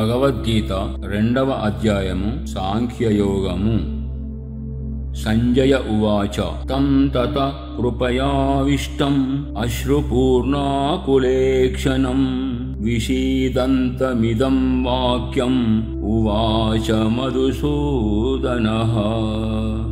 భగవద్గీత 2వ అధ్యాయము సాంఖ్యయోగము. సంజయ ఉవాచ తం తత కృపయావిష్టం అశ్రుపూర్ణాకులేక్షణం విషీదంతమిదం వాక్యం ఉవాచ మధుసూదనః.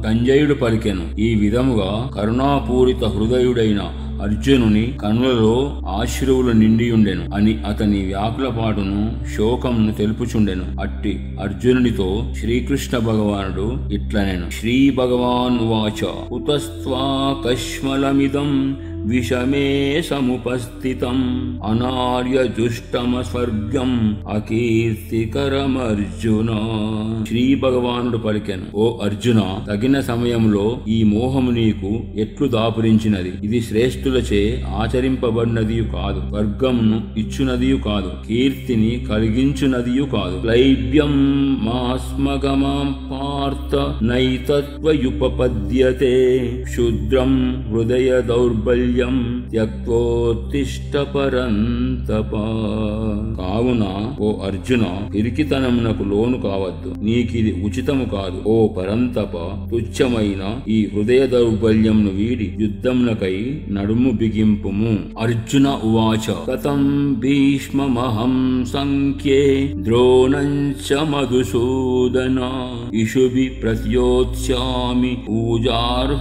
సంజయుడు పలికెను, ఈ విధముగా కరుణాపూరిత హృదయుడైన అర్జునుని కనులలో ఆశ్రువులు నిండియుండెను అని అతని వ్యాకులపాటును శోకమును తెలుపుచుండెను. అట్టి అర్జునునితో శ్రీకృష్ణ భగవానుడు ఇట్లనెను. శ్రీ భగవాన్ ఉవాచ కుతస్త్వా కష్మలమిదం విషమే సముపస్థితం అనార్యజుష్టమ స్వర్గం అకీర్తికరమర్జున. శ్రీ భగవానుడు పలికెను, ఓ అర్జున, తగిన సమయంలో ఈ మోహము నీకు ఎట్లు దాపురించినది. ఇది శ్రేష్ఠులచే ఆచరింపబడినదియు కాదు, స్వర్గమును ఇచ్చునదియు కాదు, కీర్తిని కలిగించునదియు కాదు. క్లైబ్యం మాస్మగమాం పార్థ నైతత్వయుపపద్యతే క్షుద్రం హృదయ దౌర్బల్యం త్యక్తోత్తిష్ట పరంతప. కావున ఓ అర్జున, పిరికితనమునకు లోను కావద్దు, నీకిది ఉచితము కాదు. ఓ పరంతప, తుచ్చమైన ఈ హృదయ దౌర్బల్యంను వీడి యుద్ధమునకై నడుము బిగింపుము. అర్జున ఉవాచ కథం భీష్మమహం సంఖ్యే ద్రోణంచ మధుసూదన ఇషుభి ప్రత్యోత్స్యామి పూజార్హవరిసూదన.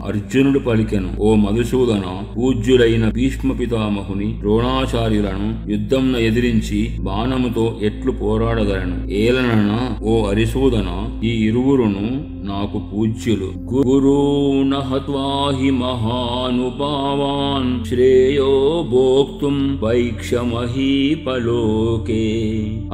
అర్జునుడు పలికెను, ఓ మధుసూదన, పూజ్యులైన భీష్మ పితామహుని ద్రోణాచార్యులను యుద్ధంను ఎదిరించి బాణముతో ఎట్లు పోరాడగలను. ఏలనన ఓ అరిసూదన, ఈ ఇరువురును నాకు పూజ్యులు. గురూణ హత్వా హి మహానుభావాన్ శ్రేయో భోక్తుం వైక్షమహీపలోకే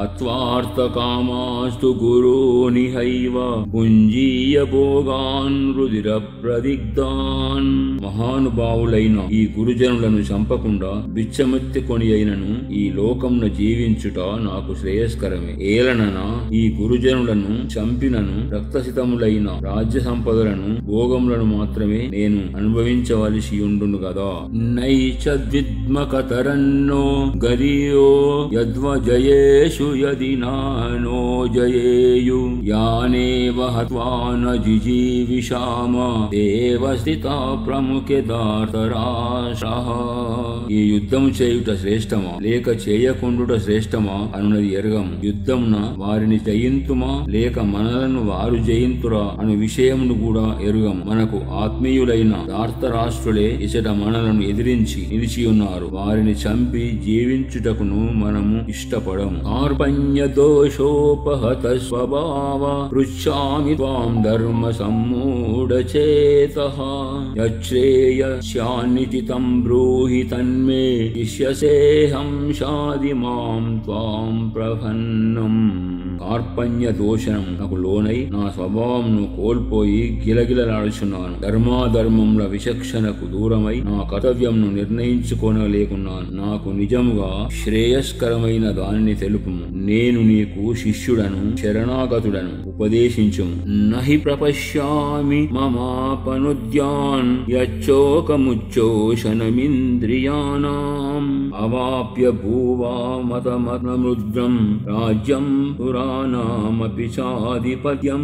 హత్వార్థకామాస్తు గురూనిహైవ పుంజీయ భోగాన్ రుధిర ప్రదిగ్ధాన్. మహానుభావులైన ఈ గురుజనులను చంపకుండా బిచ్చమెత్తి కొని అయినను ఈ లోకంను జీవించుట నాకు శ్రేయస్కరమే. ఏలనన ఈ గురుజనులను చంపినను రక్తసితములైన రాజ్య సంపదలను భోగములను మాత్రమే నేను అనుభవించవలసి ఉండును గదా. నైచ ద్విద్మకతరన్నో గరియో యద్వజయేషు యది నానో జయేయు యానేవ హత్వా న జిజీవిషామ దేవస్థితా ప్రముఖే దార్తరాష్ట్రః. ఈ యుద్ధము చేయుట శ్రేష్టమా లేక చేయకుండుట శ్రేష్టమా అనున్నది ఎరగము. యుద్ధమున వారిని జయింతుమా లేక మనలను వారు జయింతురా అను విషయమును కూడా ఎరుగము. మనకు ఆత్మీయులైన ధార్తరాష్ట్రులే ఇచట మనలను ఎదిరించి నిలిచి ఉన్నారు. వారిని చంపి జీవించుటకును మనము ఇష్టపడము. కార్పణ్య దోషోపహత స్వభావ పృచ్ఛామి త్వాం ధర్మ సమ్మూఢచేతః యచ్ఛ్రేయస్యాన్నిచితం బ్రూహి తన్మే ఇష్యసేహం షాది మాం త్వాం ప్రపన్నం. కార్పణ్య దోషం నాకు లోనై నా స్వభావంను కోల్పోయి గిలగిలలాడుచున్నాను. ధర్మాధర్మముల విచక్షణకు దూరమై నా కర్తవ్యంను నిర్ణయించుకోనలేకున్నాను. నాకు నిజముగా శ్రేయస్కరమైన దానిని తెలుపుము. నేను నీకు శిష్యుడను, శరణాగతుడను, ఉపదేశించుము. నహి ప్రపశ్యామి మమాపనుద్యాన్ యచ్చోకముచ్చోషణమింద్రియాణాం అవాప్య భూవా మతమతమృద్రం రాజ్యం పురాణమపి చాధిపత్యం.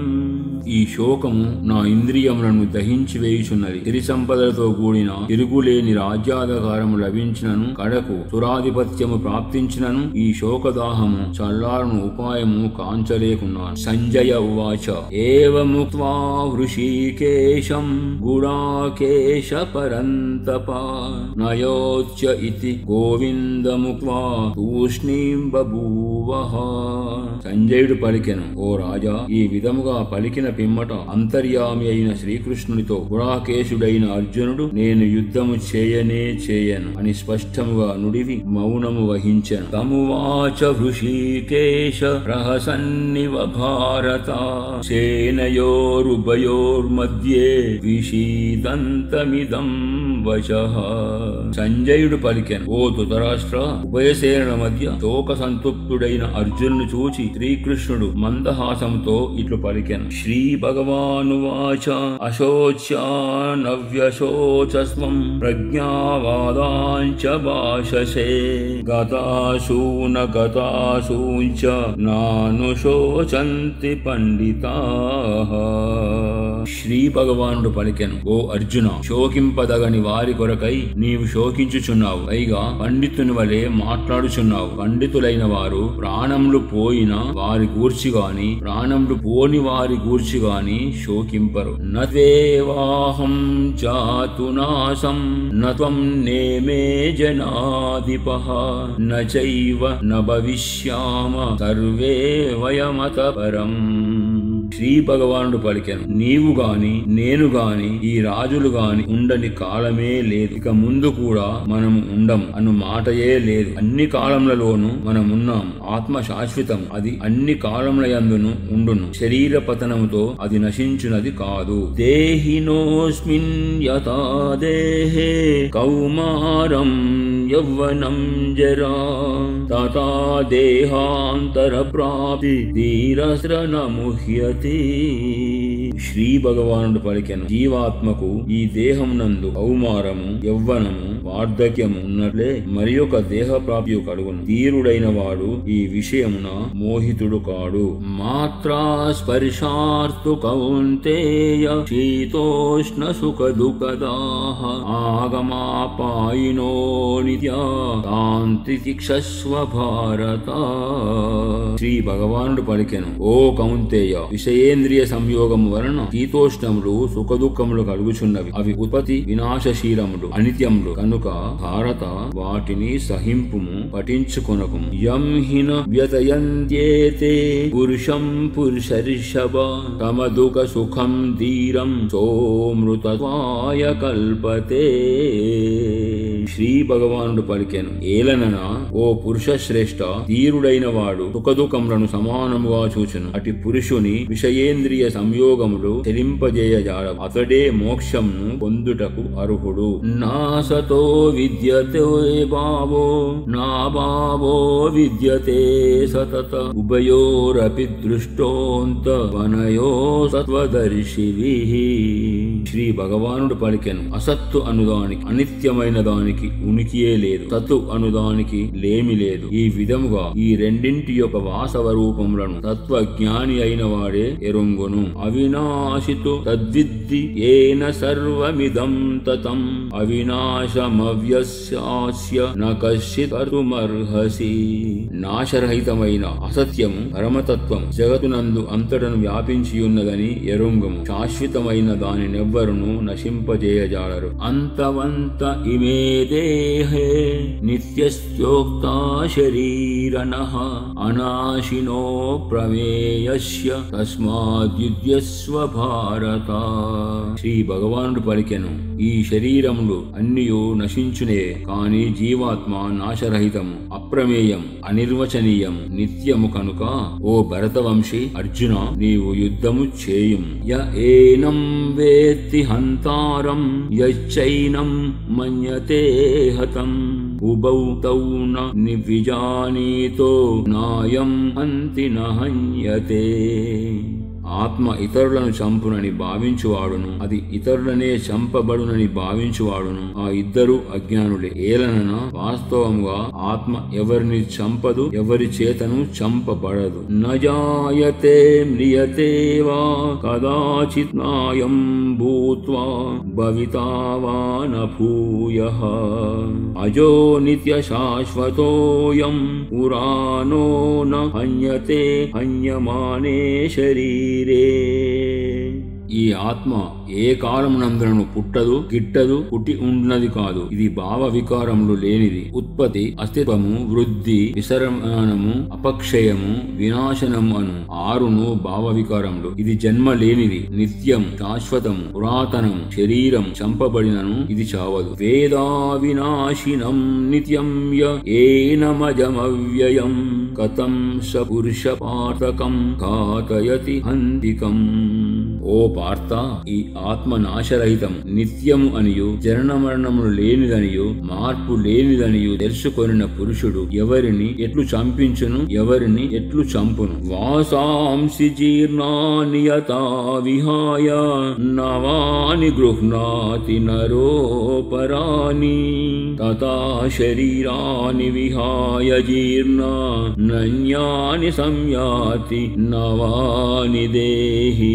ఈ శోకము నా ఇంద్రియములను దహించి వేయుచున్నది. సిరి సంపదలతో కూడిన తిరుగులేని రాజ్యాధికారము లభించినను కడకు సురాధిపత్యము ప్రాప్తించినను ఈ శోకదాహము చల్లారును ఉపాయము కాంచలేకున్నాను. సంజయ ఉవాచ ఏవముక్త్వా హృషీకేశం గుడాకేశ పరంతప నయోచ్య ఇతి గోవిందముక్త్వా తూష్ణీం బభూవః. సంజయుడు పలికెను, ఓ రాజా, ఈ విధముగా పలికిన పిమ్మట అంతర్యామి అయిన శ్రీకృష్ణునితో గుడాకేశుడైన అర్జునుడు నేను యుద్ధము చేయను అని స్పష్టముగా నుడివి మౌనము వహించెను. తమువాచ హృషీకేశ ప్రహసన్నివ భారత సేనయోరుభయోర్మధ్యే విషీదంతమిదం వచః. సంజయుడు పలికెను, ఓ ధృతరాష్ట్ర, ఉభయసేనల మధ్య శోక సంతృప్తుడైన అర్జునుని చూచి శ్రీకృష్ణ శ్రీకృష్ణుడు మందహాసంతో ఇట్లు పలికెను. శ్రీ భగవానువాచ అశోచ్యానవ్యశోచస్వం ప్రజ్ఞావాదాంచ భాషసే గతాసూన గతాసూంచ నానుశోచంతి పండితాః. శ్రీ భగవానుడు పలికెను, ఓ అర్జున, శోకింపదగని వారి కొరకై నీవు శోకించుచున్నావు, పైగా పండితుని వలె మాట్లాడుచున్నావు. పండితులైన వారు ప్రాణములు పోయిన వారి గూర్చి గాని ప్రాణములు పోని వారి గూర్చి గాని శోకింపరు. నత్వేవాహం చాతునాసం నత్వం నేమే జనాధిపః నచైవ న భవిష్యామ సర్వే వయమత పరం. శ్రీ భగవానుడు పలికెను, నీవు గాని నేను గాని ఈ రాజులు గాని ఉండని కాలమే లేదు, ఇక ముందు కూడా మనము ఉండము అను మాటయే లేదు. అన్ని కాలములలోనూ మనమున్నాం. ఆత్మ శాశ్వతం, అది అన్ని కాలములయందును ఉండును. శరీర పతనముతో అది నశించునది కాదు. దేహినోస్మిన్ యథా దేహే కౌమారం యవ్వనం జరా తథా దేహాంతర ప్రాప్తి ధీరస్రన ముహ్యతే. శ్రీ భగవానుడు పలికెను, జీవాత్మకు ఈ దేహం నందు కౌమారము యవ్వనము వార్ధక్యము ఉన్నట్లే మరి ఒక దేహ ప్రాప్తి కలుగును. ధీరుడైన వాడు ఈ విషయమున మోహితుడు కాడు. మాత్రా స్పర్శార్తు కౌంతేయ శీతోష్ణ సుఖ దుఃఖదాః ఆగమాపాయినో నిత్యా శాంతి తిక్షస్వ భారత. శ్రీ భగవానుడు పలికెను, ఓ కౌంతేయ, విషయేంద్రియ సంయోగము వలన శీతోష్ణములు సుఖ దుఃఖములు కలుగుచున్నవి. అవి ఉత్పత్తి వినాశశీలములు, అనిత్యములు కనుక భారత వాటిని సహింపుము, పఠించుకొనకుము. యం హిన వ్యతయంత్యేతే పురుషం పురుషర్షభ తమ దుఃఖ సుఖం ధీరం సోమృతత్వాయ కల్పతే. శ్రీ భగవానుడు పలికెను, ఏలనన ఓ పురుష శ్రేష్ఠ, ధీరుడైన వాడు సుఖదుఖములను సమానముగా చూచును. అటి పురుషుని విషయేంద్రియ సంయోగములు చెలింపజేయజాల, అతడే మోక్షంను పొందుటకు అర్హుడు. నాసతో విద్యతే భావో నా భావో విద్యతే సతత ఉభయోరపి దృష్టోంత వనయో సత్వదర్శివిః. శ్రీ భగవానుడు పలికెను, అసత్తు అనుదానికి అనిత్యమైన దానికి ఉనికియే లేదు, సత్తు అనుదానికి లేమి లేదు. ఈ విధముగా ఈ రెండింటి యొక్క వాసవ రూపములను తత్వజ్ఞాని అయిన వాడే ఎరుంగును. అవినాశితు తద్విద్ది ఏన సర్వమిదం తతం అవినాశమవ్యస్యాస్య న కశ్చిత్ కర్తుమర్హసి. నాశరహితమైన అసత్యము పరమతత్వము జగతునందు అంతటను వ్యాపించియున్నదని ఎరుంగము. శాశ్వతమైన దానినెవ్వరును నశింపజేయజాలరు. అంతవంత ఇమే దేహే నిత్యస్యోక్తా శరీరనః అనాశినో ప్రమేయస్య తస్మాద్యుధ్యస్వ భారత. శ్రీ భగవానుడు పలికెను, ఈ శరీరములు అన్నియు నశించునే, కాని జీవాత్మ నాశరహితము, అప్రమేయం, అనిర్వచనీయము, నిత్యము కనుక ఓ భరతవంశీ అర్జున, నీవు యుద్ధము చేయుము. య ఏనం వేత్తి హంతారం యచ్చైనం మన్యతే హతం ఉభౌ తౌ న నివిజానీతో నాయం హంతి న హన్యతే. ఆత్మ ఇతరులను చంపునని భావించువాడును, అది ఇతరులనే చంపబడునని భావించువాడును, ఆ ఇద్దరు అజ్ఞానులే. ఏలనన వాస్తవముగా ఆత్మ ఎవరిని చంపదు, ఎవరి చేతను చంపబడదు. నజాయతే మ్రియతే వా కదాచిత్ నాయం భూత్వా భవితా వా న భూయః అజో నిత్య శాశ్వతోయం పురాణో న హన్యతే హన్యమానే శరీరే. ఈ ఆత్మ ఏ కాలమునందును పుట్టదు, గిట్టదు, పుట్టి ఉండునది కాదు. ఇది భావ వికారములు లేనిది. ఉత్పత్తి, అస్తిత్వము, వృద్ధి, విసరణము, అపక్షయము, వినాశనము అను ఆరును భావ వికారములు. ఇది జన్మ లేనిది, నిత్యం, శాశ్వతము, పురాతనము. శరీరం చంపబడినను ఇది చావదు. వేదా వినాశినం నిత్యం య ఏనమజమవ్యయం కథం స పురుష పాతకం ఘాతయతి హంతికం. ఓ ఓ పార్థ, ఈ ఆత్మ నాశరహితం, నిత్యము అనియు జనన మరణములు లేనిదనియు మార్పు లేనిదనియు తెలుసుకొనిన పురుషుడు ఎవరిని ఎట్లు చంపించును, ఎవరిని ఎట్లు చంపును? వాసాంసి జీర్ణాని యథా విహాయ నవాని గృహ్ణాతి నరోపరాని తథా శరీరాని విహాయ జీర్ణ నన్యాని సంయాతి నవాని దేహి.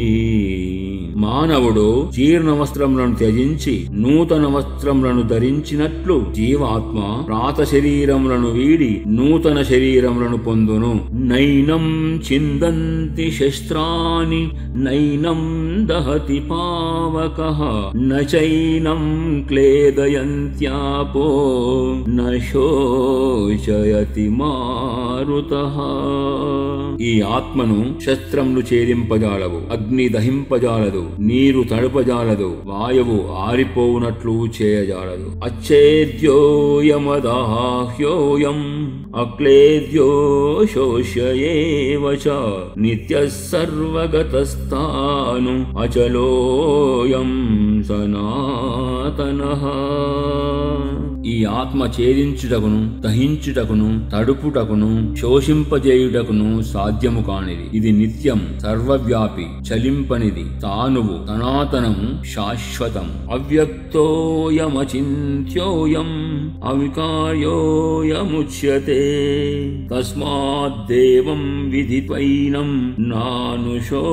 మానవుడు జీర్ణ వస్త్రములను త్యజించి నూతన వస్త్రములను ధరించినట్లు జీవాత్మ ప్రాత శరీరములను వీడి నూతన శరీరములను పొందును. నైనం చిందంతి శస్త్రాని నైనం దహతి పావకః నచైనం క్లేదయంత్యాపో నశోచయతి మారుతః. ఈ ఆత్మను శస్త్రములు ఛేదింపజాలవు, అగ్ని దహింపజాలదు, నీరు తడుపజాలదు, వాయువు ఆరిపోవునట్లు చేయజాలదు. అచ్ఛేద్యోయమదాహ్యోయం అక్లేద్యో శోష్యేవ చ నిత్యః సర్వగతస్థాను అచలోయం సనాతనః. ఈ ఆత్మ ఛేదించుటకును, దహించుటకును, తడుపుటకును, శోషింపజేయుటకును సాధ్యము కానిది. ఇది నిత్యం, సర్వవ్యాపి, చలింపనిది, తానువు, సనాతనము, శాశ్వతం. అవ్యక్తోయమచింత్యోయం అవికార్యోయముచ్యతే తస్మాద్దేవం విదిత్వైనం నానుశోచితుమర్హసి.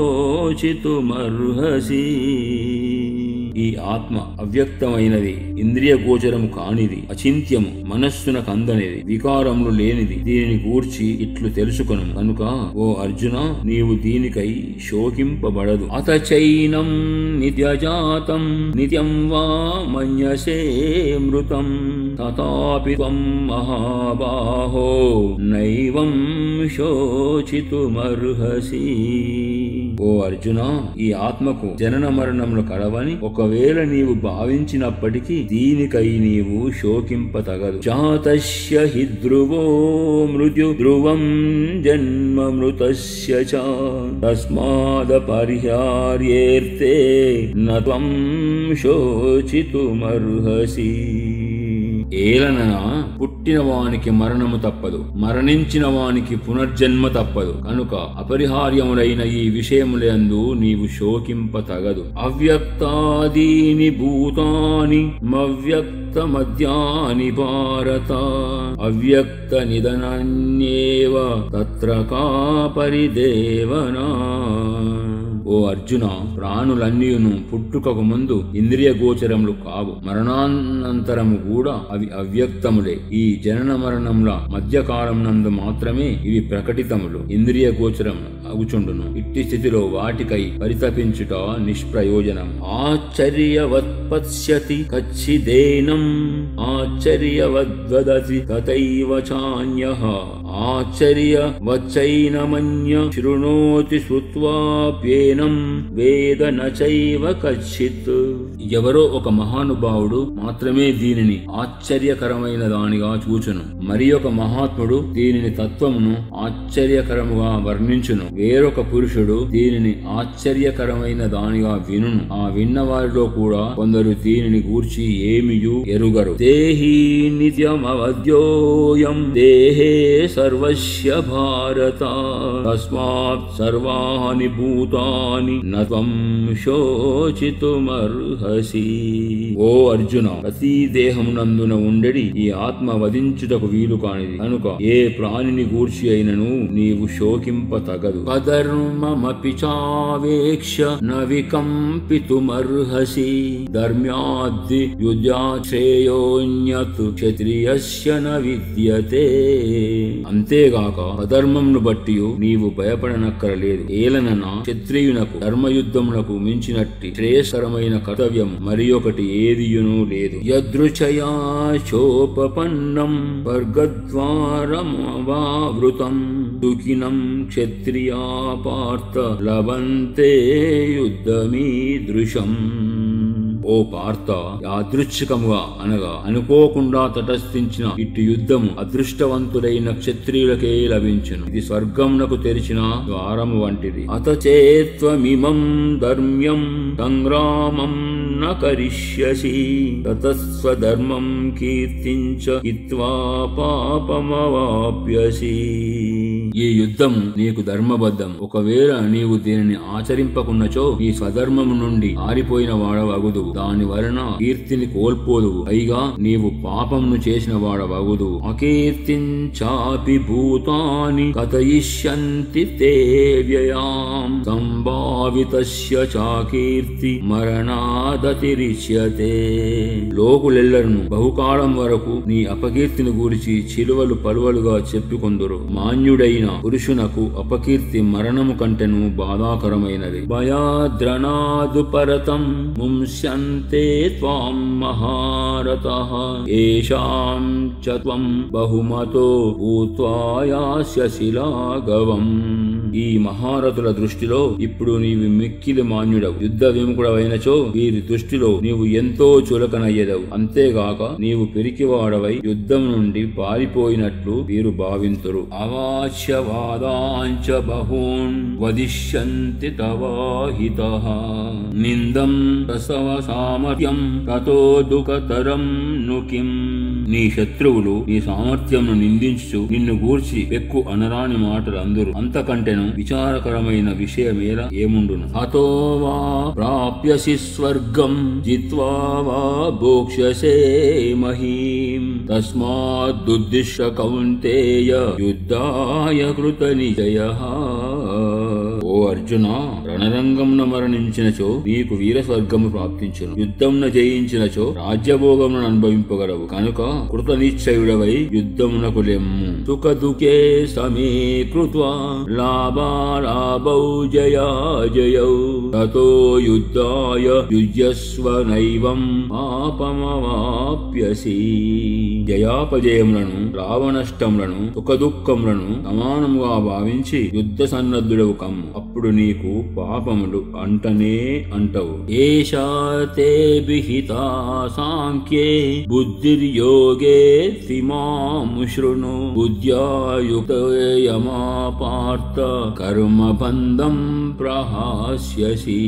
ఈ ఆత్మ అవ్యక్తమైనది, ఇంద్రియ గోచరము కానిది, అచింత్యము, మనస్సున కందనిది, వికారములు లేనిది. దీనిని గూర్చి ఇట్లు తెలుసుకొను కనుక ఓ అర్జున, నీవు దీనికై శోకింపబడదు. అత చైనం నిత్యజాతం నిత్యం వా మన్యసే మృతం తథాపి త్వం మహాబాహో నైవం శోచితుమర్హసి. ఓ అర్జున, ఈ ఆత్మకు జనన మరణములు కలవని ఒకవేళ నీవు భావించినప్పటికీ దీనికై నీవు శోకింపతగదు. జాతస్య హి ధ్రువో మృత్యు ధ్రువం జన్మ మృతస్య చ తస్మాదపరిహార్యేర్తే న త్వం శోచితుమర్హసి. ఏలననా పుట్టిన వానికి మరణము తప్పదు, మరణించిన వానికి పునర్జన్మ తప్పదు. కనుక అపరిహార్యములైన ఈ విషయములందు నీవు శోకింపతగదు. అవ్యక్తాదీని భూతాని మవ్యక్తమద్యాని భారత అవ్యక్త నిధనన్యేవ తత్ర కా పరిదేవనా. ఓ అర్జున, ప్రాణులన్నీయును పుట్టుకకు ముందు ఇంద్రియ గోచరములు కావు, మరణానంతరము కూడా అవి అవ్యక్తములే. ఈ జనన మరణముల మధ్యకాలం నందు మాత్రమే ఇవి ప్రకటితములు, ఇంద్రియ గోచరం అగుచుండును. ఇట్టి స్థితిలో వాటికై పరితపించుట నిష్ప్రయోజనం. ఆశ్చర్యవత్పశ్యతి కచ్చిదేనం ఆశ్చర్యవద్వదతి తథైవ చాన్యః ఆశ్చర్యవచ్చైనమన్య శృణోతి శ్రుత్వాప్యేనం వేద నచైవ కచ్చిత్. ఎవరో ఒక మహానుభావుడు మాత్రమే దీనిని ఆశ్చర్యకరమైన దానిగా చూచును, మరి ఒక మహాత్ముడు దీనిని తత్వమును ఆశ్చర్యకరముగా వర్ణించును, వేరొక పురుషుడు దీనిని ఆశ్చర్యకరమైన దానిగా వినును. ఆ విన్న వారిలో కూడా కొందరు దీనిని గూర్చి ఏమియు ఎరుగరు. దేహి నిత్యమవద్యోయం దేహే సర్వస్య భారత తస్మాత్ సర్వాణి భూతాని న త్వం శోచితుమర్హసి. ఓ అర్జున, ప్రతి దేహమునందున ఉండెడి ఈ ఆత్మ వధించుటకు వీలు కానిది కనుక ఏ ప్రాణిని గూర్చి అయినను నీవు శోకింపతగదు. అధర్మమపి చావేక్ష్య న వికంపితుమర్హసి ధర్మ్యాద్ది యుధ్యాశ్రేయోన్యత్ క్షత్రియస్య న విద్యతే. అంతేగాక అధర్మమును బట్టి నీవు భయపడనక్కరలేదు. ఏలననా క్షత్రియునకు ధర్మయుద్ధమునకు మించినట్టి శ్రేయస్కరమైన కర్తవ్యం మరి ఒకటి ఏదియునూ లేదు. యదృచయా చోపపన్నం వర్గద్వారమవావృతం దుఃఖినం క్షత్రియా పార్థ లభంతే యుద్ధమీదృశం. ఓ పార్థ, యాదృచ్ఛికముగా అనగా అనుకోకుండా తటస్థించిన ఇటు యుద్ధము అదృష్టవంతులైన క్షత్రియులకే లభించును. ఇది స్వర్గమునకు తెరిచిన ద్వారము వంటిది. అతచేత్వమిమం ధర్మ్యం సంగ్రామం న కరిష్యసి తతస్వధర్మం కీర్తించ హిత్వా పాపమవాప్యసి. ఈ యుద్ధము నీకు ధర్మబద్ధం. ఒకవేళ నీవు దీనిని ఆచరింపకున్నచో నీ స్వధర్మము నుండి ఆరిపోయిన వాడవగుదు. దాని వలన కీర్తిని కోల్పోదువు. పైగా నీవు పాపమును చేసిన వాడవగుదు. అకీర్తించాపి భూతాని కథయిష్యంతి తే వ్యయాం సంభావితస్య చాకీర్తి మరణాదతిరిచ్యతే. లోకులెల్లరును బహుకాలం వరకు నీ అపకీర్తిని గూర్చి చిలువలు పలువలుగా చెప్పుకొందురు. మాన్యుడైన పురుషునకు అపకీర్తి మరణము కంటెను బాధాకరమైనది. భయాద్రణాదు పరతం ముంస్యంతే త్వాం మహారతః ఏషాం చ త్వం బహుమతో భూత్వా యాస్యసి లాఘవం. ఈ మహారథుల దృష్టిలో ఇప్పుడు నీవు మిక్కిలి మాన్యుడవు. యుద్ధ విముఖుడవైనచో వీరి దృష్టిలో నీవు ఎంతో చులకనయ్యదవు. అంతేగాక నీవు పిరికివాడవై యుద్ధం నుండి పారిపోయినట్లు వీరు భావింతురు. అవాచ్యవాదాంచ బహూన్ వదిష్యంతి తవాహితః నిందం ప్రసవ సామర్థ్యం తతో దుఃఖతరం నుకిం. నీ శత్రువులు నీ సామర్థ్యంను నిందించు నిన్ను గూర్చి పెక్కు అనరాని మాటలు అందురు. అంతకంటెను విచారకరమైన విషయమేలా ఏముండును. హతో వా ప్రాప్యసి స్వర్గం జిత్వా వా భోక్ష్యసే మహీం తస్మాదుద్దిశ్య కౌంతేయ యుద్ధాయ కృత నిజయః. ఓ అర్జున, రణరంగంన మరణించినచో నీకు వీర స్వర్గము ప్రాప్తించును. యుద్ధంన జయించినచో రాజ్యభోగమును అనుభవింపగలవు. కనుక కృత నిశ్చయుడవై యుద్ధమునకు లెమ్ము. సుఖ దుఃఖే సమే కృత్వా లాభాలాభౌ జయా జయౌ తతో యుద్ధాయ యుజ్యస్వ నైవం పాపమవాప్యసి. జయాపజయములను రావణష్టములను సుఖ దుఃఖములను సమానముగా భావించి యుద్ధ సన్నద్ధుడవు కమ్ము. అప్పుడు నీకు పాపములు అంటనే అంటవు. ఏషా తే విహితా సాంఖ్యే బుద్ధిర్యోగే త్రిమాం శృణు బుద్ధ్యా యుక్తయమా పార్థ కర్మబంధం ప్రహాస్యసి.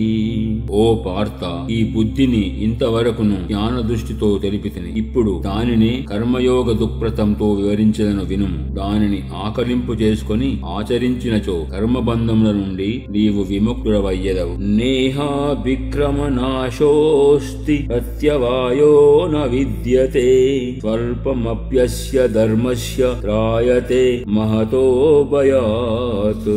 ఓ పార్థ, ఈ బుద్ధిని ఇంతవరకును జ్ఞాన దృష్టితో తెలిపితిని. ఇప్పుడు దానిని కర్మయోగ దుఃప్రతంతో వివరించదను వినుము. దానిని ఆకలింపు చేసుకొని ఆచరించినచో కర్మబంధముల నుండి నీవు విముక్తుడవయ్యదవు. నేహా విక్రమనాశోస్తి ప్రత్యవాయో న విద్యతే స్వల్పమప్యస్య ధర్మస్య త్రాయతే మహతో భయాత్.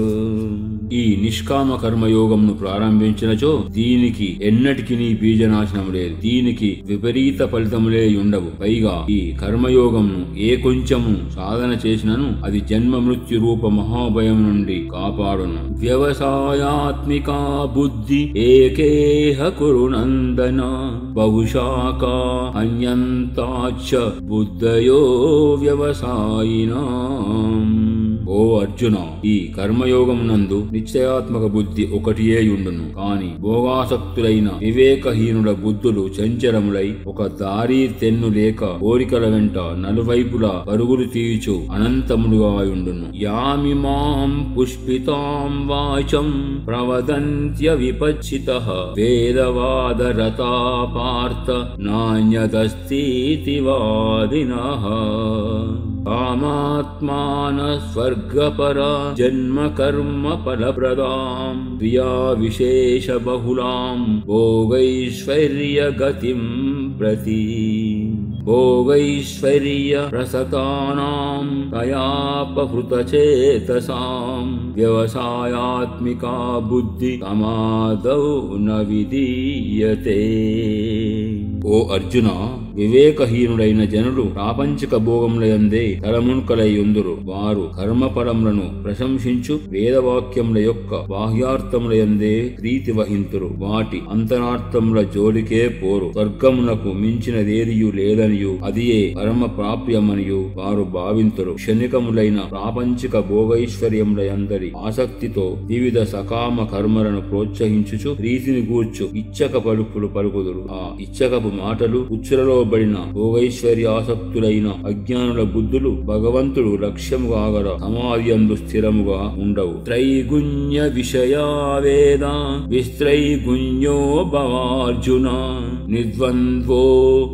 ఈ నిష్కామ కర్మయోగంను ప్రారంభించినచో దీనికి ఎన్నటికి నీ బీజనాశనం లేదు. దీనికి విపరీత ఫలితములే ఉండవు. పైగా ఈ కర్మయోగంను ఏ కొంచెము సాధన చేసినను అది జన్మ మృత్యు రూప మహాభయం నుండి కాపాడును. వ్యవసాయాత్మికా బుద్ధి ఏకేహ కురునందన బహుశాఖా అన్యంతాచ బుద్ధయో వ్యవసాయినాం. ఓ అర్జున, ఈ కర్మయోగమునందు నిశ్చయాత్మక బుద్ధి ఒకటియే యుండును. కాని భోగాసక్తులైన వివేకహీనుల బుద్ధులు చంచలములై ఒక దారి తెన్ను లేక కోరికల వెంట నలువైపులా పరుగులు తీయుచు అనంతములుగా యుండును. యామిమాం పుష్పితాం వాచం ప్రవదంత్య విపచ్చితః వేదవాదరతా పార్థ నాణ్యదస్తితి వాదినః. కామాత్మాన స్వర్గపరా జన్మ కర్మ ఫలప్రదాం క్రియా విశేష బహుళాం భోగైశ్వర్య గతిం ప్రతి. భోగైశ్వర్య ప్రసతానాం తయాపహృతచేతసాం వ్యవసాయాత్మికా బుద్ధి సమాదౌ న విధీయతే. ఓ అర్జున, వివేకహీనుడైన జనులు ప్రాపంచిక భోగములయందే తలమున్కలయ్యుందురు. వారు కర్మఫలములను ప్రశంసించు వేదవాక్యముల యొక్క బాహ్యార్థములయందే ప్రీతి వహింతురు. వాటి అంతరార్థముల జోలికే పోరు. స్వర్గమునకు మించినదేదియు లేదనియు అదియే పరమ ప్రాప్యమనియు వారు భావింతురు. క్షణికములైన ప్రాపంచిక భోగైశ్వర్యములందరి ఆసక్తితో వివిధ సకామ కర్మలను ప్రోత్సహించుచు ప్రీతిని గూర్చు ఇచ్చక పలుకులు పలుకుదురు. ఆ ఇచ్చకపు మాటలు ఉచ్చులలో బడిన భోగైశ్వర్యాసక్తులైన అజ్ఞానుల బుద్ధులు భగవంతుడు లక్ష్యముగా గల సమాధి అందు స్థిరముగా ఉండవు. త్రైగుణ్య విషయా వేద విస్త్రైగుణ్యో భవార్జున నిర్ద్వంద్వో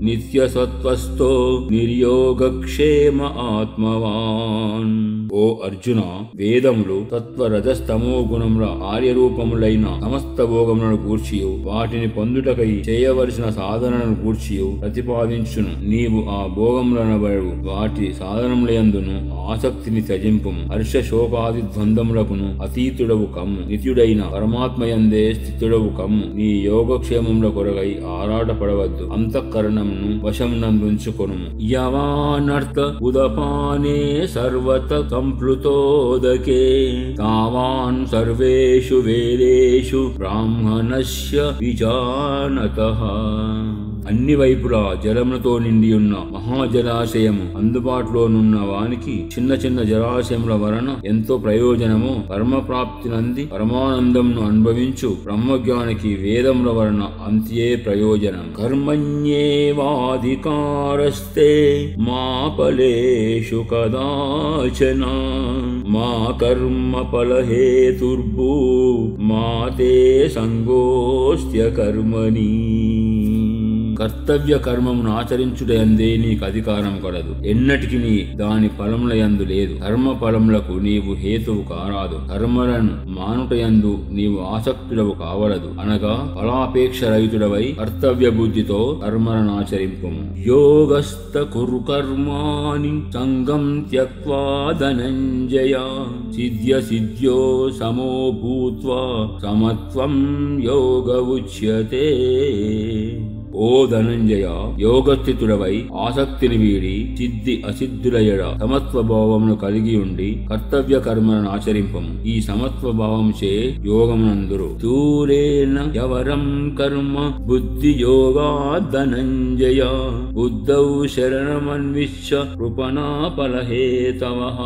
నిత్య సత్వస్థో నిర్యోగక్షేమ ఆత్మవాన్. ఓ అర్జున, వేదములు సత్వరజస్తమో గుణముల కార్యరూపములైన సమస్త భోగములను గూర్చియు వాటిని పొందుటకై చేయవలసిన సాధనలను గూర్చియు ప్రతిపాదించును. నీవు ఆ భోగములనబడు వాటి సాధనములందును ఆసక్తిని త్యజింపుము. హర్ష శోకాది ద్వంద్వములకును అతీతుడవు కమ్ము. నిత్యుడైన పరమాత్మయందే స్థితుడవు కమ్ము. నీ యోగక్షేమముల కొరకై ఆరాటపడవద్దు. అంతఃకరణమును వశమునందుంచుకొనుము. యవానర్థ ఉదపానే సర్వత సంప్లుతోదకే తావాన్ సర్వేషు వేదేషు బ్రాహ్మణస్య విజానతః. అన్ని వైపులా జలములతో నిండియున్న మహాజలాశయము అందుబాటులోనున్న వానికి చిన్న చిన్న జలాశయముల వలన ఎంతో ప్రయోజనమో, పరమప్రాప్తి నంది పరమానందంను అనుభవించు బ్రహ్మజ్ఞానికి వేదముల వలన అంతే ప్రయోజనం. కర్మణ్యేవాధికారస్తే మా ఫలేషు కదాచన మా కర్మ ఫలహేతుర్భూ మా తే సంగోస్త్య కర్మణి. కర్తవ్య కర్మమును ఆచరించుటయందే నీకు అధికారం కలదు. ఎన్నటికి నీ దాని ఫలములయందు లేదు. కర్మ ఫలములకు నీవు హేతువు కారాదు. కర్మలను మానుటయందు నీవు ఆసక్తుడవు కావలదు. అనగా ఫలాపేక్ష రహితుడవై కర్తవ్య బుద్ధితో కర్మలను ఆచరింపుము. యోగస్థ కురు కర్మాణి సంగం త్యక్వా ధనంజయ సిద్ధ్య సిద్ధ్యో సమో భూత్వా సమత్వం యోగ ఉచ్యతే. ఓ ధనంజయ, యోగస్థితుడవై ఆసక్తిని వీడి సిద్ధి అసిద్ధులయడ సమత్వభావమును కలిగి ఉండి కర్తవ్య కర్మలను ఆచరింపము. ఈ సమత్వభావముచే యోగమునందురు. దూరేణ యవరం కర్మ బుద్ధి యోగా ధనంజయ బుద్ధౌ శరణమన్విష్య కృపణా ఫలహేతవః.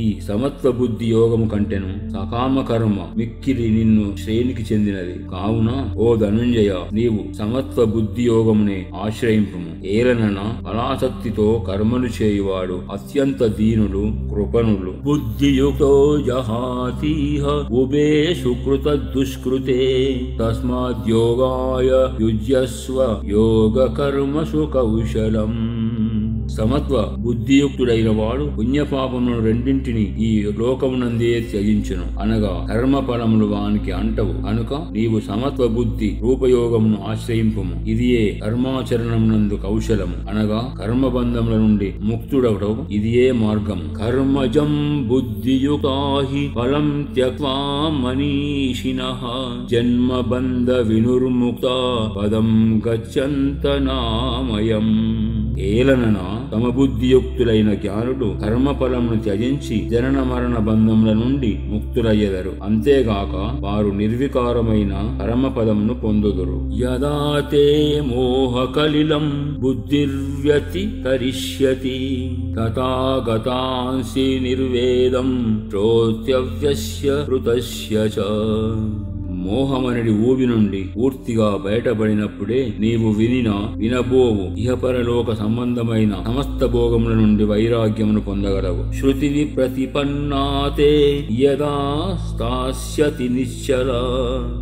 ఈ సమత్వ బుద్ధి యోగము కంటెను సకామ కర్మ మిక్కిలి నిన్ను శ్రేణికి చెందినది. కావున ఓ ధనంజయ, నీవు సమత్వ బుద్ధి యోగమునే ఆశ్రయింపుము. ఏలనన ఫలాసక్తితో కర్మలు చేయువాడు అత్యంత దీనులు కృపణులు. బుద్ధియుక్తో జహాతీహ ఉభే సుకృత దుష్కృతే తస్మాద్యోగాయ యుజ్యస్వ యోగ కర్మసు కౌశలం. సమత్వ బుద్ధియుక్తుడైన వాడు పుణ్యపాపములను రెండింటిని ఈ లోకమునందే త్యజించును. అనగా కర్మ ఫలములు వానికి అంటవు. కనుక నీవు సమత్వ బుద్ధి రూపయోగమును ఆశ్రయింపుము. ఇదియే కర్మాచరణమునందు కౌశలము. అనగా కర్మబంధముల నుండి ముక్తుడవటం ఇదియే మార్గము. కర్మజం బుద్ధియుక్తాహి ఫలం త్యక్వా మనీషినః జన్మబంధ వినుర్ముక్త పదం గచ్చంత నామయం. ఏలనన సమబుద్ధియుక్తులైన జ్ఞానుడు కర్మఫలమును త్యజించి జనన మరణ బంధముల నుండి ముక్తులయ్యెదరు. అంతేగాక వారు నిర్వికారమైన పరమపదమును పొందుదురు. యదా తే మోహకలిలం బుద్ధిర్వ్యతికరిష్యతి తథా గతాంసి నిర్వేదం శ్రోత్యవ్యస్య కృతస్య చ. మోహమనడి ఊబి నుండి పూర్తిగా బయటపడినప్పుడే నీవు వినబోవు ఇహపరలోక సంబంధమైన సమస్త భోగముల నుండి వైరాగ్యమును పొందగలవు. శృతి ప్రతిపన్నాతే యదా స్థాస్యతి నిశ్చల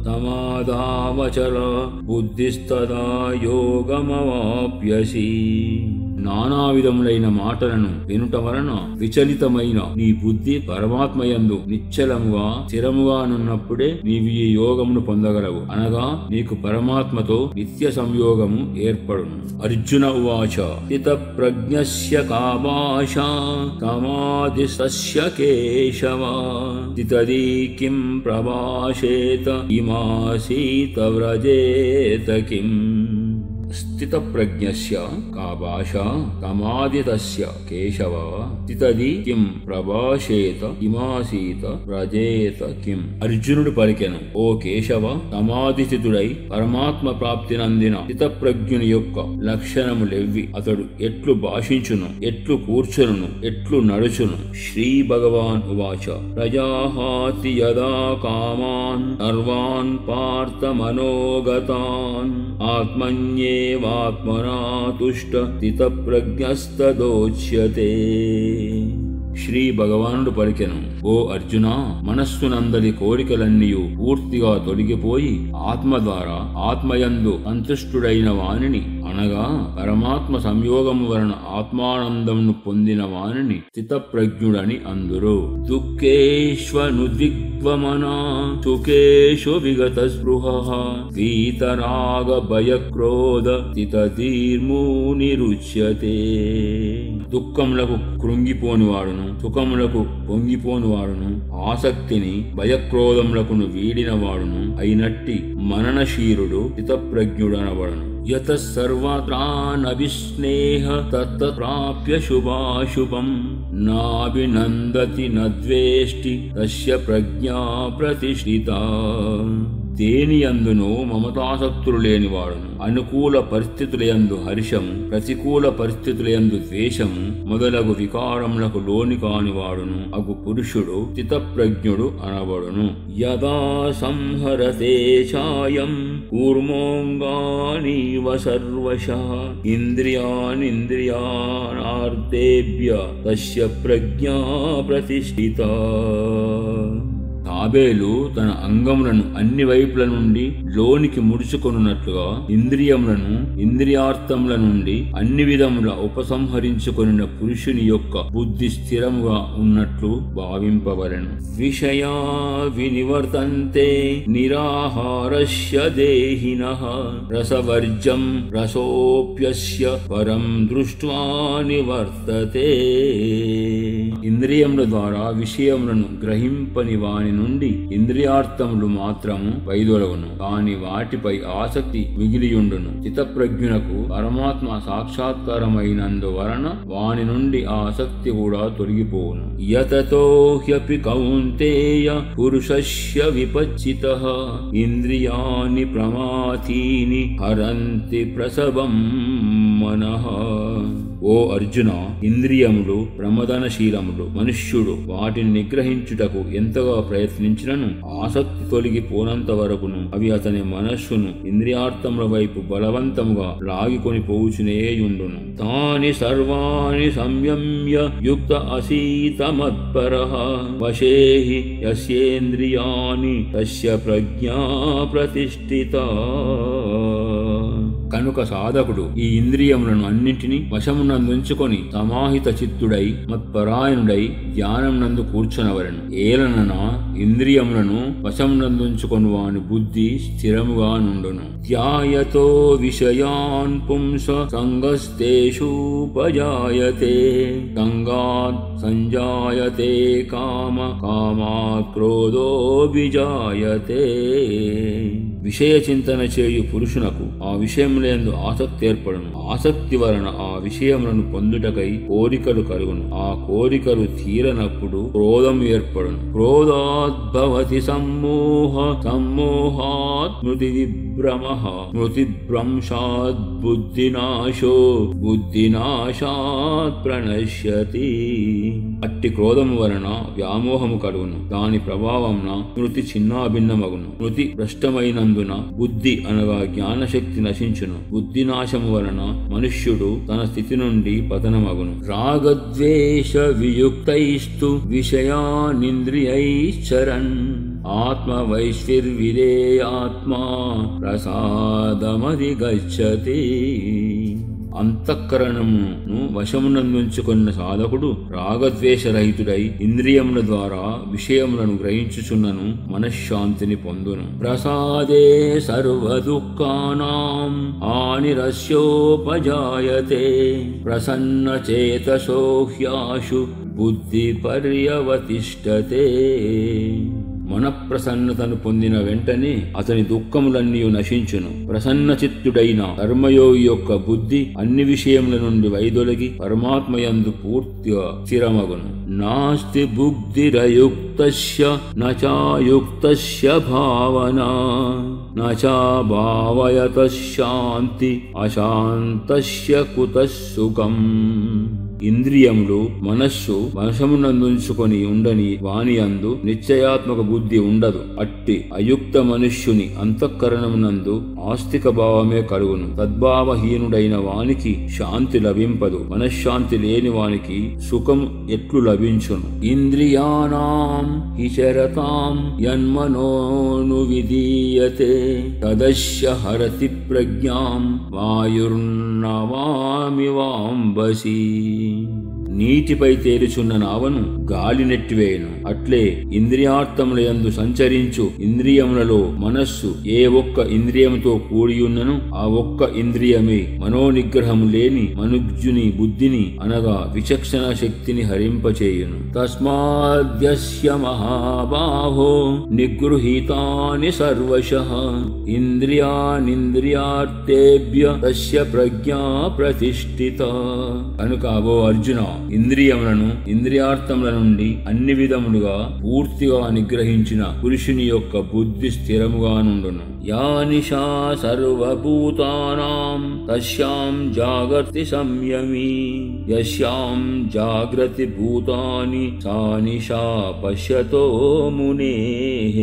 సమాధావచర బుద్ధిస్తదా యోగమవాప్యసి. నానా విధములైన మాటలను వినుట వలన విచలితమైన నీ బుద్ధి పరమాత్మయందు నిశ్చలముగా స్థిరముగానున్నప్పుడే నీవు ఈ యోగమును పొందగలవు. అనగా నీకు పరమాత్మతో నిత్య సంయోగము ఏర్పడును. అర్జున ఉవాచ స్థిత ప్రజ్ఞస్య కామాశా సమాధిస్తస్య కేశవ స్థితదీ కిం ప్రభాషేత ఇమాసీత వ్రజేత కిం. స్థితప్రజ్ఞస్య కా భాషా తమాదితస్య కేశవ స్థితది కిం ప్రభాషేత కిమాసీత వ్రజేత కిం. అర్జునుడు పలికెను, ఓ కేశవ, సమాధిస్థితుడై పరమాత్మ ప్రాప్తినందిన స్థితప్రజ్ఞుని యొక్క లక్షణములెవ్వి? అతడు ఎట్లు భాషించును, ఎట్లు కూర్చును, ఎట్లు నడుచును? శ్రీ భగవాన్ ఉవాచ ప్రజాహాతి యదా కామాన్ సర్వాన్ పార్థ మనోగతాన్ ఆత్మన్యేవాత్మనా తుష్ట స్థితప్రజ్ఞస్తదోచ్యతే. శ్రీ భగవానుడు పలికెను, ఓ అర్జున, మనస్సునందలి కోరికలన్నీయు పూర్తిగా తొలగిపోయి ఆత్మ ద్వారా ఆత్మయందు సంతుష్టుడైన వానిని, అనగా పరమాత్మ సంయోగము వలన ఆత్మానందమును పొందిన వానిని స్థితప్రజ్ఞుడని అందురు. దుఃఖేష్వనుద్విగ్వమనా సుఖేషు విగత స్పృహః వీతరాగ భయక్రోధ స్థితధీర్మునిరుచ్యతే. దుఃఖములకు కృంగిపోనివాడును, సుఖములకు పొంగిపోనివాడును, ఆసక్తిని భయక్రోధములకును వీడినవాడును అయినట్టి మననశీరుడు స్థితప్రజ్ఞుడనబడను. యతః సర్వత్రానభిస్నేహ తత్ప్రాప్య శుభాశుభం నాభినందతి నద్వేష్టి తస్య ప్రజ్ఞా ప్రతిష్ఠితా. దేని యందునో మమతాసక్తులు లేనివాడును, అనుకూల పరిస్థితులయందు హర్షము, ప్రతికూల పరిస్థితులయందు ద్వేషము మొదలగు వికారములకు లోని కానివాడును అగు పురుషుడు స్థితప్రజ్ఞుడు అనబడును. యదా సంహరతే ఛాయం కూర్మోంగానీవ సర్వశః ఇంద్రియానింద్రియాణార్థేభ్య తస్య ప్రజ్ఞా ప్రతిష్ఠితా. తాబేలు తన అంగములను అన్ని వైపుల నుండి లోనికి ముడుచుకొనున్నట్లుగా ఇంద్రియములను ఇంద్రియార్థముల నుండి అన్ని విధముల ఉపసంహరించుకొనిన పురుషుని యొక్క బుద్ధి స్థిరముగా ఉన్నట్లు భావింపవలెను. విషయా వినివర్తంతే నిరాహారస్య దేహినః రసవర్జం రసోప్యస్య పరం దృష్ట్వా నివర్తతే. ఇంద్రియముల ద్వారా విషయములను గ్రహింపని వాని నుండి ఇంద్రియార్థములు మాత్రము వైదొలగును, కాని వాటిపై ఆసక్తి మిగిలియుండును. స్థితప్రజ్ఞునకు పరమాత్మ సాక్షాత్కారమైనందువలన వాని నుండి ఆసక్తి కూడా తొలగిపోవును. యతతో హ్యపి కౌంతేయ పురుషస్య విపచ్చితః ఇంద్రియాని ప్రమాథీని హరంతి ప్రసవం మనః. ఓ అర్జున, ఇంద్రియములు ప్రమదనశీలములు. మనుష్యుడు వాటిని నిగ్రహించుటకు ఎంతగా ప్రయత్నించినను ఆసక్తి తొలగిపోనంత వరకును అవి అతని మనస్సును ఇంద్రియార్థముల వైపు బలవంతముగా లాగికొని పోవుచునేయుండును. తాని సర్వాణి సంయమ్య యుక్త అసీత మత్పరః వశేహి యస్యేంద్రియాని తస్య ప్రజ్ఞా ప్రతిష్ఠితా. కనుక సాధకుడు ఈ ఇంద్రియములను అన్నింటినీ వశమునందుంచుకొని సమాహిత చిత్తుడై మత్పరాయణుడై ధ్యానం నందు కూర్చొనవలెను. ఏలనన ఇంద్రియములను వశమునందుంచుకొని వాని బుద్ధి స్థిరముగా నుండును. ధ్యాయతో విషయాన్ పుంస సంగస్తేషూపజాయతే సంగాత్ సంజాయతే కామ కామాత్ క్రోధోభిజాయతే. విషయ చింతన చేయు పురుషునకు ఆ విషయములందు ఆసక్తి ఏర్పడును. ఆసక్తి వలన ఆ విషయములను పొందుటకై కోరికలు కలుగును. ఆ కోరికలు తీరనప్పుడు క్రోధం ఏర్పడును. క్రోధాద్భవతి సమ్మోహ సమ్మోహాత్ స్మృతి విభ్రమః స్మృతిభ్రంశాత్ బుద్ధినాశో బుద్ధినాశాత్ ప్రణశ్యతి. అట్టి క్రోధము వలన వ్యామోహము కలుగును. దాని ప్రభావంన స్మృతి చిన్నాభిన్నమగును. స్మృతి భ్రష్టమైనందున బుద్ధి అనగా జ్ఞానశక్తి నశించును. బుద్ధి నాశము వలన మనుష్యుడు తన స్థితి నుండి పతనమగును. రాగద్వేష వియుక్తైస్తు విషయానింద్రియైశ్చరన్ ఆత్మవైశ్విర్విదేయాత్మా ప్రసాదమధిగచ్చతి. అంతఃకరణమును వశమునందుంచుకున్న సాధకుడు రాగద్వేషరహితుడై ఇంద్రియముల ద్వారా విషయములను గ్రహించుచున్నను మనశ్శాంతిని పొందును. ప్రసాదే సర్వదుఃఖానాం హానిరస్యోపజాయతే ప్రసన్న చేతసో హ్యాశు బుద్ధి పర్యవతిష్ఠతే. మనఃప్రసన్నతను పొందిన వెంటనే అతని దుఃఖములన్నీ నశించును. ప్రసన్న చిత్తుడైన కర్మయోగి యొక్క బుద్ధి అన్ని విషయముల నుండి వైదొలగి పరమాత్మయందు పూర్తిగా స్థిరమగును. నాస్తి బుద్ధిరయుక్తస్య నచాయుక్తస్య భావనా నచా భావయతః శాంతి అశాంతస్య కుతః సుఖం. ఇంద్రియములు మనస్సు వశమునందుంచుకొని ఉండని వాని అందు నిశ్చయాత్మక బుద్ధి ఉండదు. అట్టి అయుక్త మనుష్యుని అంతఃకరణమునందు ఆస్తిక భావమే కలుగును. తద్భావహీనుడైన వానికి శాంతి లభింపదు. మనశ్శాంతి లేని వానికి సుఖం ఎట్లు లభించును. ఇంద్రియాణం హిచరతాం యన్మనోను విధీయతే తదస్య హరతి ప్రజ్ఞాం వాయుర్నవామి వాంబసి. నీటిపై తేలుచున్న నావను గాలి నెట్టివేయను. అట్లే ఇంద్రియార్థములయందు సంచరించు ఇంద్రియములలో మనస్సు ఏ ఒక్క ఇంద్రియముతో కూడియున్నను ఆ ఒక్క ఇంద్రియమే మనోనిగ్రహము లేని మనుజ్జుని బుద్ధిని అనగా విచక్షణ శక్తిని హరింపచేయును. తస్మాద్యస్య మహాబాహో నిగృహీతాని సర్వశః ఇంద్రియానింద్రియార్థేభ్య తస్య ప్రజ్ఞా ప్రతిష్ఠిత. కనుక ఓ అర్జున, ఇంద్రియములను ఇంద్రియార్థముల నుండి అన్ని విధములుగా పూర్తిగా నిగ్రహించిన పురుషుని యొక్క బుద్ధి స్థిరముగా నుండును. యా నిశా సర్వభూతానాం తస్యాం జాగర్తి సంయమీ యస్యాం జాగ్రతి భూతాని సా నిశా పశ్యతో మునేః.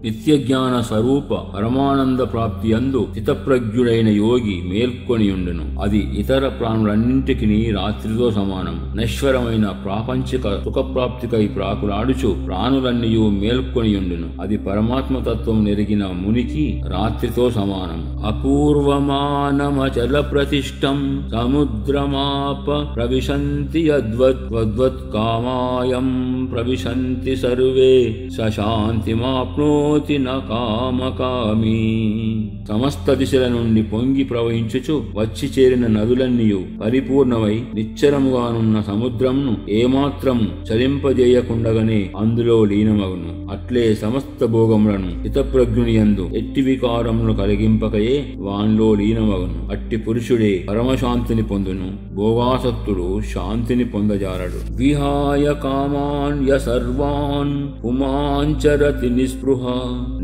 నిత్యజ్ఞాన స్వరూప పరమానంద ప్రాప్తి అందు స్థితప్రజ్ఞుడైన యోగి మేల్కొనియుండును. అది ఇతర ప్రాణులన్నింటికి రాత్రితో సమానం. నశ్వరమైన ప్రాపంచిక సుఖప్రాప్తికై ప్రాకులాడుచు ప్రాణులన్నయూ మేల్కొనియుండును. అది పరమాత్మతత్వం నెరిగిన మునికి రాత్రితో సమానం. అపూర్వమానమచల ప్రతిష్టం సముద్రమాప ప్రవిశంతి యద్వద్వద్వత్ కామాయం ప్రవిశంతి సర్వే సశాంతిమాప్నోతి న కామకామి. సమస్త దిశల నుండి పొంగి ప్రవహించుచు వచ్చి చేరిన నదులన్నీయు పరిపూర్ణమై నిశ్చలముగానున్న సముద్రంను ఏమాత్రం చలింపజేయకుండగానే అందులో లీనమగును. అట్లే సమస్త భోగములను హితప్రజ్ఞుని యందు ఎట్టి వికారమును కలిగింపకయే వాన్లో లీనమగును. అట్టి పురుషుడే పరమశాంతిని పొందును. భోగాసక్తుడు శాంతిని పొందజారడు. విహాయ కామాన్ య సర్వాన్ పుమాంచరతి నిస్పృహ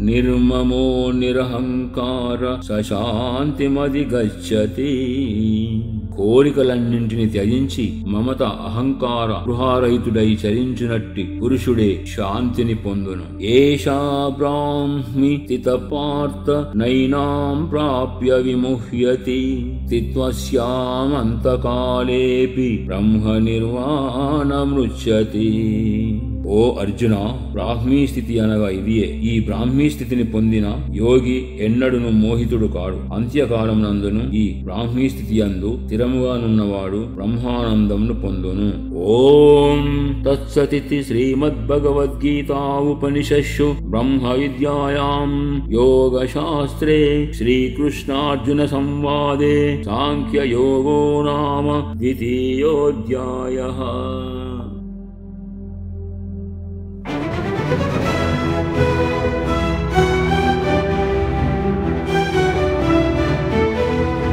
నిర్మమో నిరహంకార సశాంతిమధిగచ్చతి. కోరికలన్నింటిని త్యజించి మమత అహంకార గృహారహితుడై చరించినట్టి పురుషుడే శాంతిని పొందును. ఏషా బ్రాహ్మి స్థితపార్థ నైనాం ప్రాప్య విముహ్యతి స్థిత్వస్యామంతకాలేపి బ్రహ్మ నిర్వాణమృచ్యతి. ఓ అర్జున, బ్రాహ్మీ స్థితి అనగా ఇదియే. ఈ బ్రాహ్మీ స్థితిని పొందిన యోగి ఎన్నడును మోహితుడు కాడు. అంత్యకాలమునందును ఈ బ్రాహ్మీ స్థితి యందు స్థిరముగానున్నవాడు బ్రహ్మానందమును పొందును. ఓం తత్సతితి శ్రీమద్భగవద్గీతా ఉపనిషత్సు బ్రహ్మ విద్యాయాం యోగశాస్త్రే శ్రీకృష్ణార్జున సంవాదే సాంఖ్యయోగో నామ ద్వితీయోऽధ్యాయః.